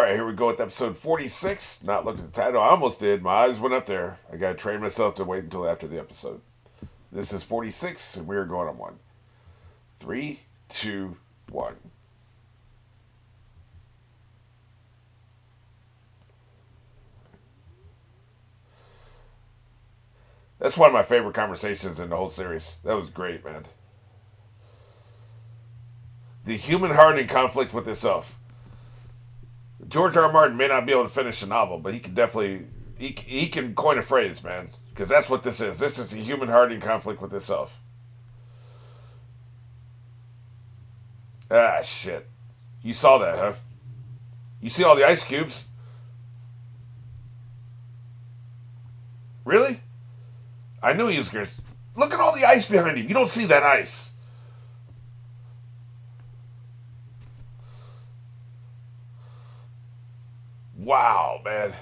right, here we go with episode 46. Not looking at the title. I almost did. My eyes went up there. I got to train myself to wait until after the episode. This is 46, and we're going on one. 3, 2, 1. That's one of my favorite conversations in the whole series. That was great, man. The human heart in conflict with itself. George R. R. Martin may not be able to finish a novel, but he can definitely he can coin a phrase, man, because that's what this is. This is the human heart in conflict with itself. Ah, shit. You saw that, huh? You see all the ice cubes? Really? I knew he was going to. Look at all the ice behind him. You don't see that ice. Wow, man.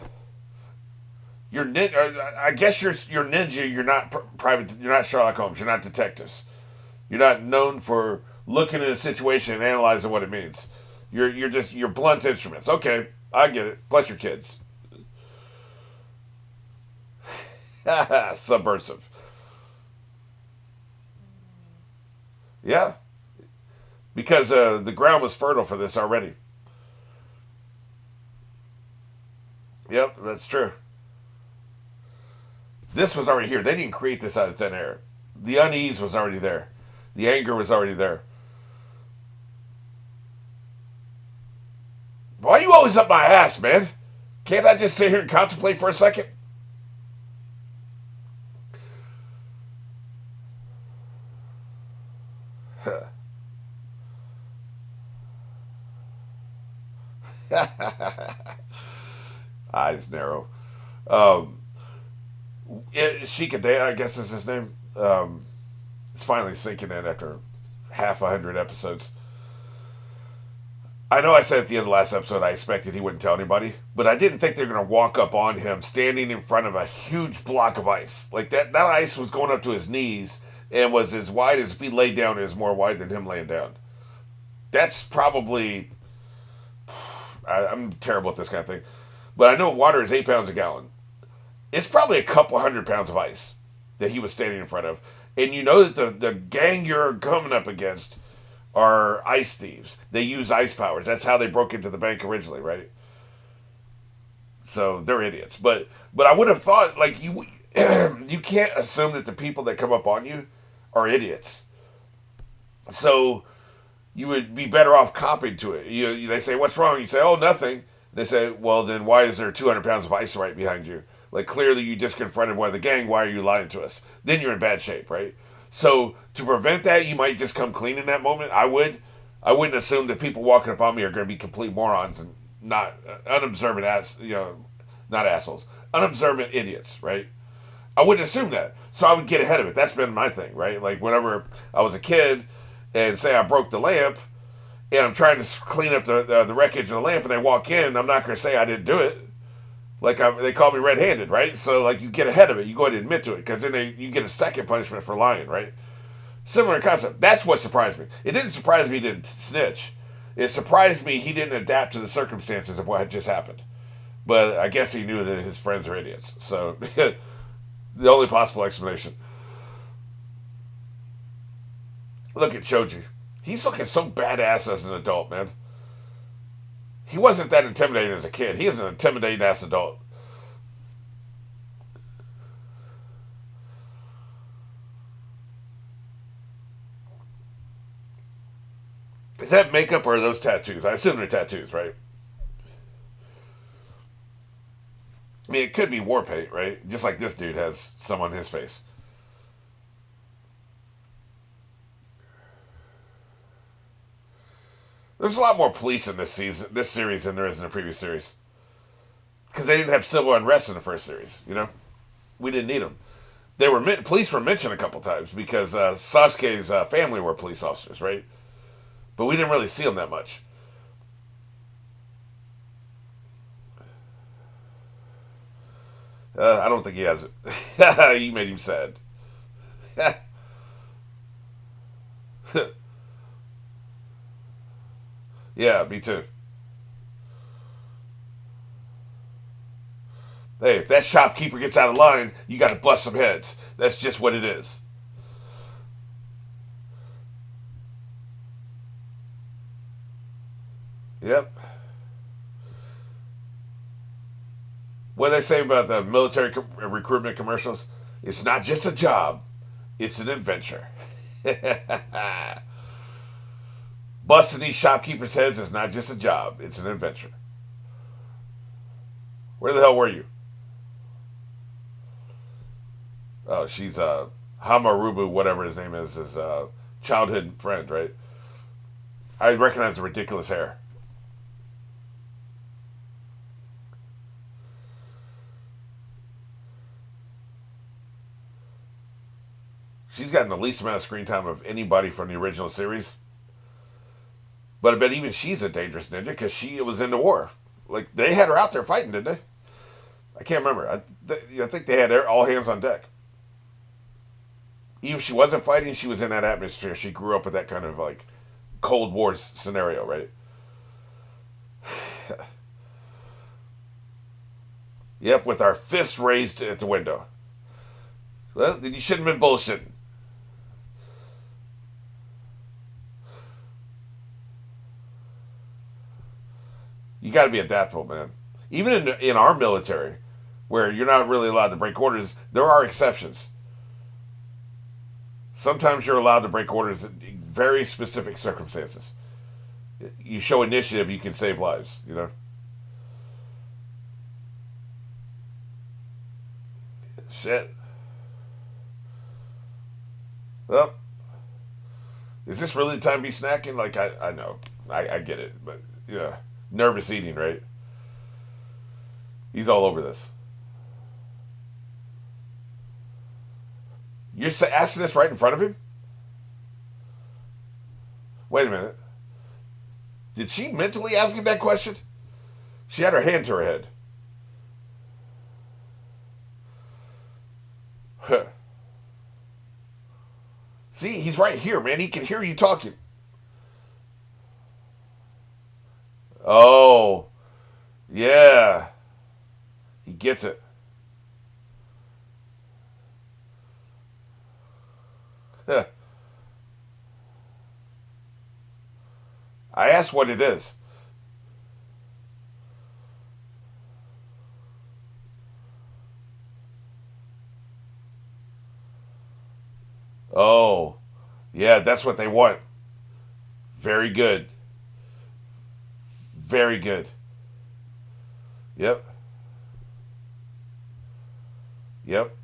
You're ninja. I guess you're ninja. You're not private. You're not Sherlock Holmes. You're not detectives. You're not known for looking at a situation and analyzing what it means. You're blunt instruments. Okay, I get it. Bless your kids. Subversive. Yeah, because the ground was fertile for this already. Yep, that's true. This was already here. They didn't create this out of thin air. The unease was already there. The anger was already there. Why are you always up my ass, man? Can't I just sit here and contemplate for a second? Eyes narrow. Um, Shikade, I guess is his name. It's finally sinking in after half 100 episodes. I know I said at the end of the last episode I expected he wouldn't tell anybody, but I didn't think they were going to walk up on him standing in front of a huge block of ice. Like that ice was going up to his knees and was as wide as if he laid down, it was more wide than him laying down. That's probably. I'm terrible at this kind of thing. But I know water is 8 pounds a gallon. It's probably a couple 100 pounds of ice that he was standing in front of. And you know that the gang you're coming up against are ice thieves. They use ice powers. That's how they broke into the bank originally, right? So they're idiots. But I would have thought like you you can't assume that the people that come up on you are idiots. So you would be better off copping to it. They say, "What's wrong?" You say, "Oh, nothing." They say, "Well, then why is there 200 pounds of ice right behind you? Like clearly you just confronted one of the gang. Why are you lying to us?" Then you're in bad shape, right? So to prevent that, you might just come clean in that moment. I would. I wouldn't assume that people walking up on me are going to be complete morons and not unobservant not assholes, unobservant idiots, right? I wouldn't assume that. So I would get ahead of it. That's been my thing, right? Like whenever I was a kid and say I broke the lamp and I'm trying to clean up the wreckage of the lamp and they walk in, I'm not going to say I didn't do it. Like they call me red-handed, right? So like you get ahead of it. You go ahead and admit to it because then you get a second punishment for lying, right? Similar concept. That's what surprised me. It didn't surprise me he didn't snitch. It surprised me he didn't adapt to the circumstances of what had just happened. But I guess he knew that his friends are idiots. So the only possible explanation. Look at Choji. He's looking so badass as an adult, man. He wasn't that intimidating as a kid. He is an intimidating ass adult. Is that makeup or are those tattoos? I assume they're tattoos, right? I mean, it could be war paint, right? Just like this dude has some on his face. There's a lot more police in this series, than there is in the previous series. Because they didn't have civil unrest in the first series, you know? We didn't need them. Police were mentioned a couple times because Sasuke's family were police officers, right? But we didn't really see them that much. I don't think he has it. You made him sad. Yeah, me too. Hey, if that shopkeeper gets out of line, you got to bust some heads. That's just what it is. Yep. What do they say about the military recruitment commercials? It's not just a job, it's an adventure. Busting these shopkeepers' heads is not just a job, it's an adventure. Where the hell were you? Oh, she's Hamarubu, whatever his name is, his childhood friend, right? I recognize the ridiculous hair. She's gotten the least amount of screen time of anybody from the original series. But I bet even she's a dangerous ninja because she was in the war. Like, they had her out there fighting, didn't they? I can't remember. I think they had all hands on deck. Even if she wasn't fighting, she was in that atmosphere. She grew up with that kind of, like, Cold War scenario, right? Yep, with our fists raised at the window. Well, then you shouldn't have been bullshitting. You got to be adaptable, man. Even in our military, where you're not really allowed to break orders, there are exceptions. Sometimes you're allowed to break orders in very specific circumstances. You show initiative, you can save lives. You know. Shit. Well, is this really the time to be snacking? Like I know, I get it, but yeah, nervous eating, right? He's all over this. You're asking this right in front of him? Wait a minute. Did she mentally ask him that question? She had her hand to her head. See, he's right here, man. He can hear you talking. Oh, yeah. He gets it. I asked what it is. Oh, yeah, that's what they want. Very good. Very good. Yep. Yep.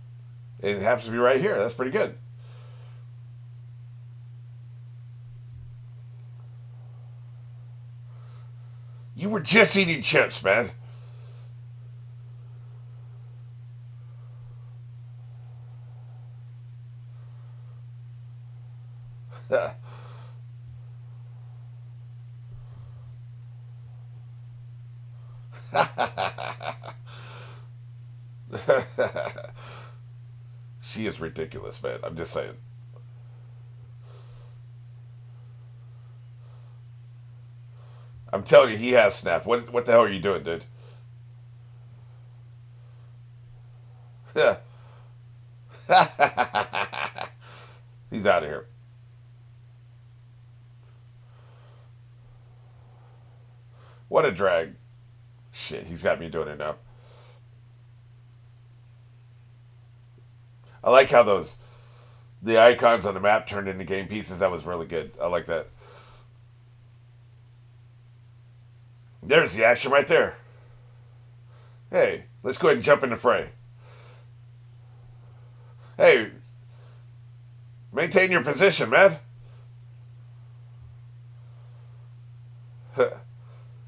It happens to be right here. That's pretty good. You were just eating chips, man. She is ridiculous, man. I'm just saying. I'm telling you, he has snapped. What the hell are you doing, dude? Yeah. He's out of here. What a drag. Shit, he's got me doing it now. I like how the icons on the map turned into game pieces. That was really good. I like that. There's the action right there. Hey, let's go ahead and jump in the fray. Hey, maintain your position, man.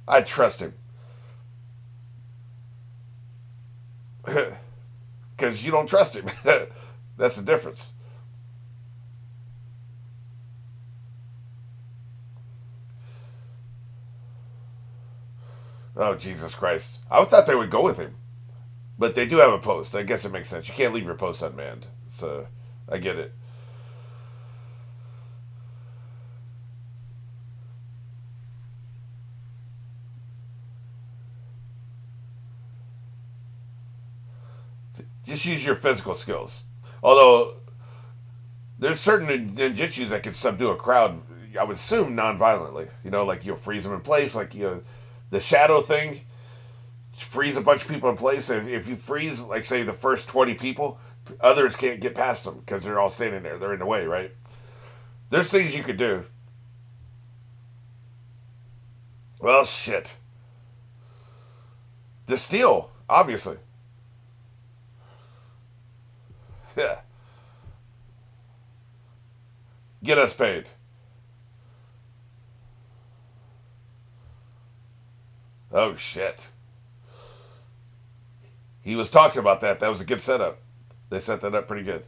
I trust him. Because you don't trust him. That's the difference. Oh, Jesus Christ. I thought they would go with him. But they do have a post. I guess it makes sense. You can't leave your post unmanned. So, I get it. Just use your physical skills. Although there's certain ninjutsus that can subdue a crowd. I would assume non-violently. Like you'll freeze them in place, like the shadow thing. Freeze a bunch of people in place. If you freeze, like say the first 20 people, others can't get past them because they're all standing there. They're in the way, right? There's things you could do. Well, shit. The steel, obviously. Yeah. Get us paid. Oh, shit. He was talking about that. That was a good setup. They set that up pretty good.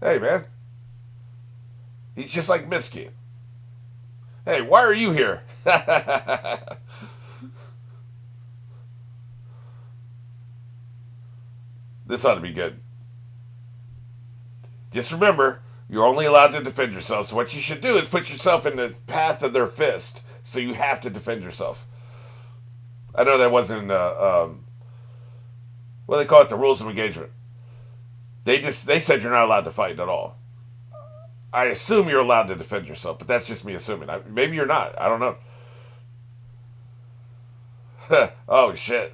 Hey, man. He's just like Misky. Hey, why are you here? This ought to be good. Just remember, you're only allowed to defend yourself. So what you should do is put yourself in the path of their fist. So you have to defend yourself. I know that wasn't, what do they call it, the rules of engagement. They said you're not allowed to fight at all. I assume you're allowed to defend yourself, but that's just me assuming. Maybe you're not. I don't know. Oh, shit.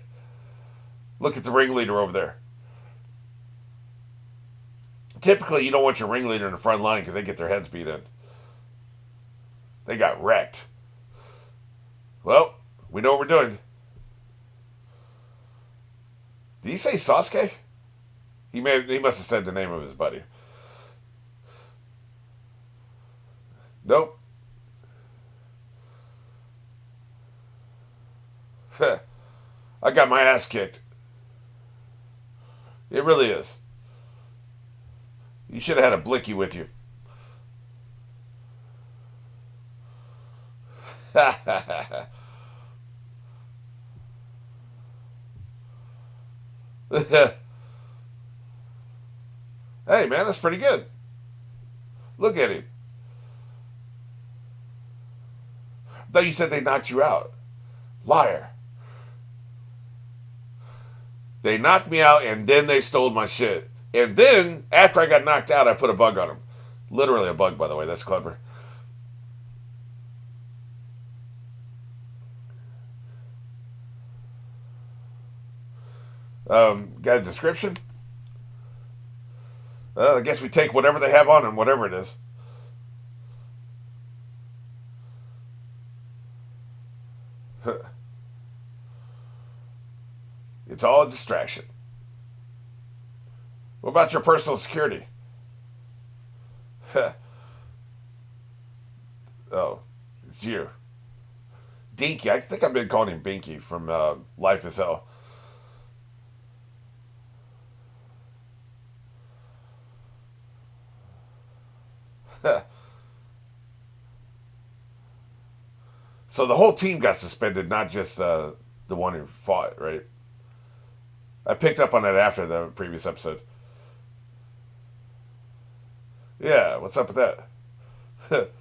Look at the ringleader over there. Typically, you don't want your ringleader in the front line because they get their heads beat in. They got wrecked. Well, we know what we're doing. Did he say Sasuke? He must have said the name of his buddy. Nope. I got my ass kicked. It really is. You should have had a blicky with you. Hey, man, that's pretty good. Look at him. I thought you said they knocked you out. Liar. They knocked me out and then they stole my shit. And then, after I got knocked out, I put a bug on them. Literally a bug, by the way. That's clever. Got a description? I guess we take whatever they have on them, whatever it is. It's all a distraction. What about your personal security? Oh, it's you. Dinky. I think I've been calling him Binky from Life is Hell. So the whole team got suspended, not just the one who fought, right? I picked up on that after the previous episode. Yeah, what's up with that?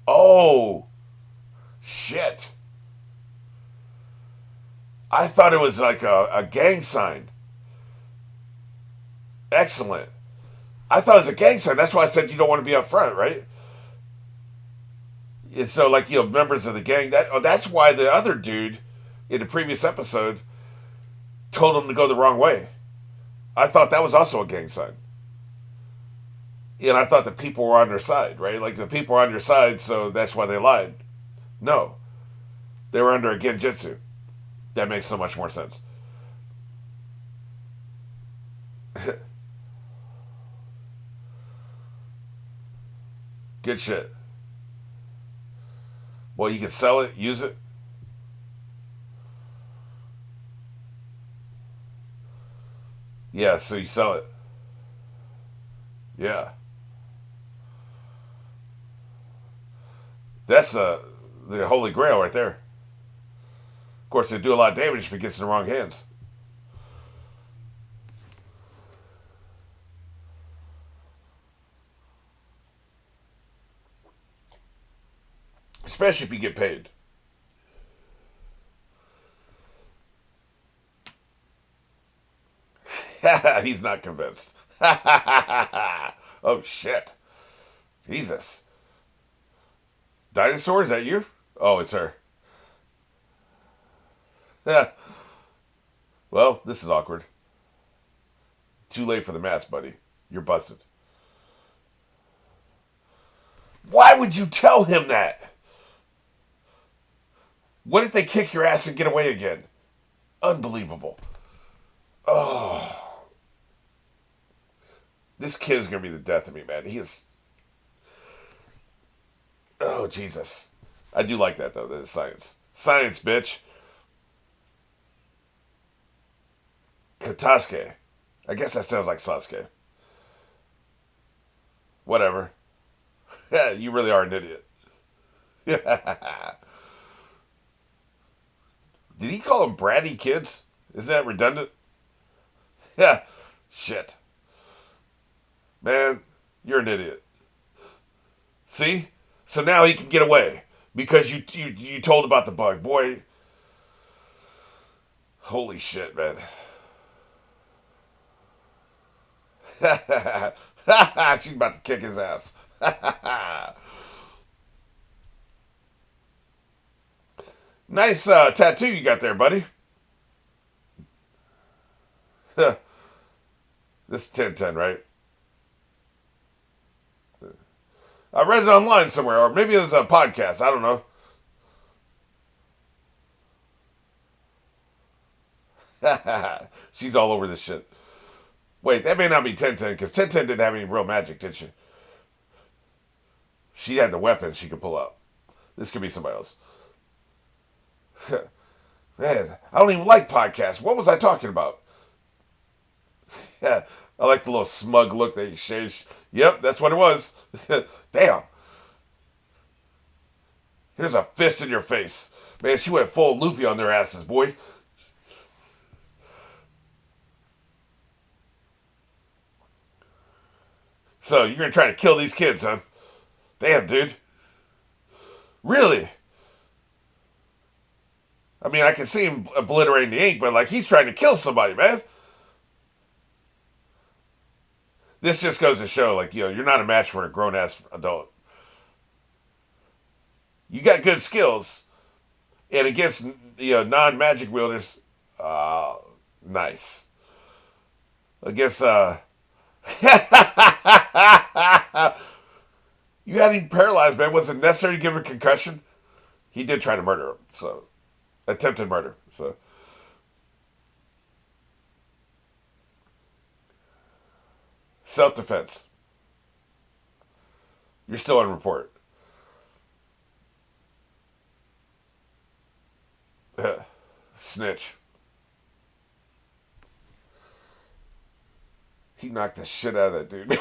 Oh, shit. I thought it was like a gang sign. Excellent. I thought it was a gang sign. That's why I said you don't want to be up front, right? And so, like, members of the gang. That's why the other dude in the previous episode told him to go the wrong way. I thought that was also a gang sign. And I thought the people were on their side, right? Like, the people were on your side, so that's why they lied. No. They were under a genjutsu. That makes so much more sense. Good shit. Well, you can sell it, use it. Yeah, so you sell it. Yeah. That's the holy grail right there. Of course, they do a lot of damage if it gets in the wrong hands. Especially if you get paid. He's not convinced. Oh, shit. Jesus. Dinosaur, is that you? Oh, it's her. Well, this is awkward. Too late for the mask, buddy. You're busted. Why would you tell him that? What if they kick your ass and get away again? Unbelievable. Oh. This kid is going to be the death of me, man. He is... Oh, Jesus. I do like that, though. That is science. Science, bitch. Katasuke. I guess that sounds like Sasuke. Whatever. Yeah, you really are an idiot. Did he call them bratty kids? Is that redundant? Yeah. Shit. Man, you're an idiot. See? So now he can get away because you told about the bug. Boy, holy shit, man. She's about to kick his ass. Nice tattoo you got there, buddy. This is 1010, right? I read it online somewhere, or maybe it was a podcast. I don't know. She's all over this shit. Wait, that may not be 1010, because 1010 didn't have any real magic, did she? She had the weapons she could pull out. This could be somebody else. Man, I don't even like podcasts. What was I talking about? Yeah, I like the little smug look that you shave. Yep, that's what it was. Damn. Here's a fist in your face. Man, she went full Luffy on their asses, boy. So, you're gonna try to kill these kids, huh? Damn, dude. Really? I mean, I can see him obliterating the ink, but like he's trying to kill somebody, man. This just goes to show, like, you're not a match for a grown ass adult. You got good skills, and against non magic wielders, nice. Against you had him paralyzed, man. Was it necessary to give him a concussion? He did try to murder him, so attempted murder. So self-defense. You're still on report. Snitch. He knocked the shit out of that dude.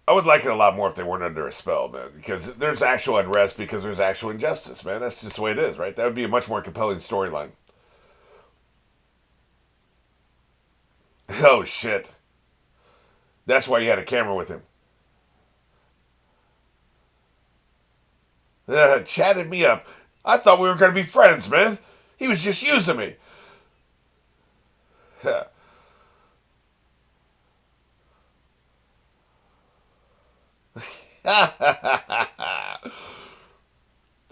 I would like it a lot more if they weren't under a spell, man. Because there's actual unrest because there's actual injustice, man. That's just the way it is, right? That would be a much more compelling storyline. Oh, shit. That's why you had a camera with him. Chatted me up. I thought we were going to be friends, man. He was just using me.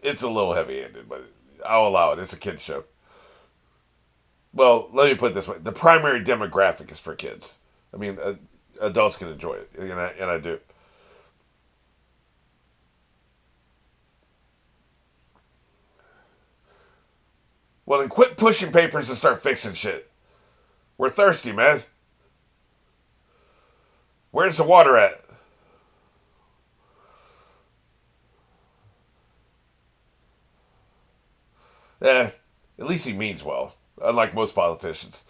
It's a little heavy-handed, but I'll allow it. It's a kid's show. Well, let me put it this way: the primary demographic is for kids. I mean, adults can enjoy it, and I do. Well, then quit pushing papers and start fixing shit. We're thirsty, man. Where's the water at? Eh, at least he means well. unlike most politicians.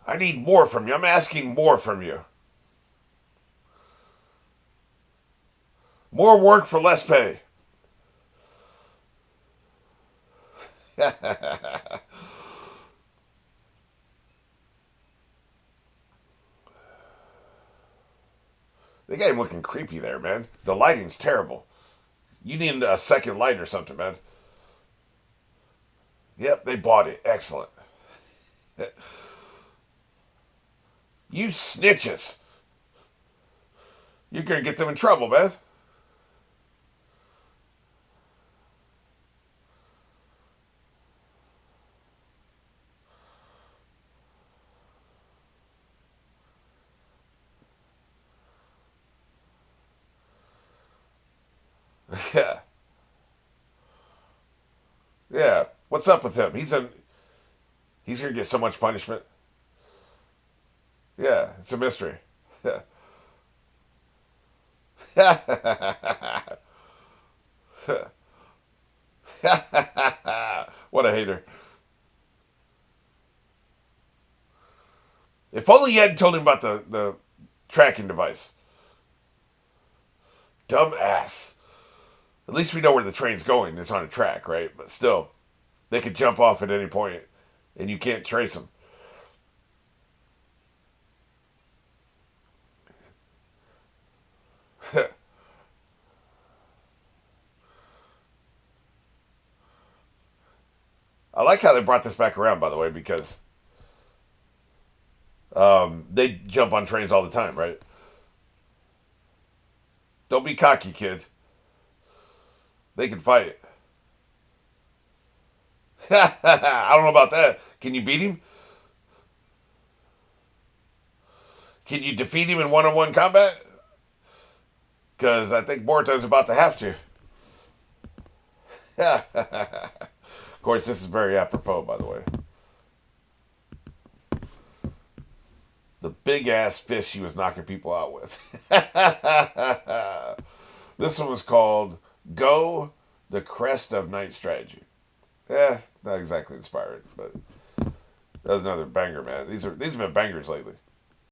I need more from you. I'm asking more from you. More work for less pay. They got him looking creepy there, man. The lighting's terrible. You need a second light or something, man. Yep, they bought it. Excellent. You snitches. You're going to get them in trouble, man. Yeah. Yeah. What's up with him? He's going to get so much punishment. Yeah, it's a mystery. What a hater. If only you hadn't told him about the tracking device. Dumb ass. At least we know where the train's going. It's on a track, right? But still, they could jump off at any point, and you can't trace them. I like how they brought this back around, by the way, because they jump on trains all the time, right? Don't be cocky, kid. They can fight. I don't know about that. Can you beat him? Can you defeat him in one-on-one combat? Because I think Boruto's about to have to. Of course, this is very apropos, by the way. The big ass fist she was knocking people out with. This one was called Go the Crest of Night Strategy. Not exactly inspiring, but that was another banger, man. These have been bangers lately.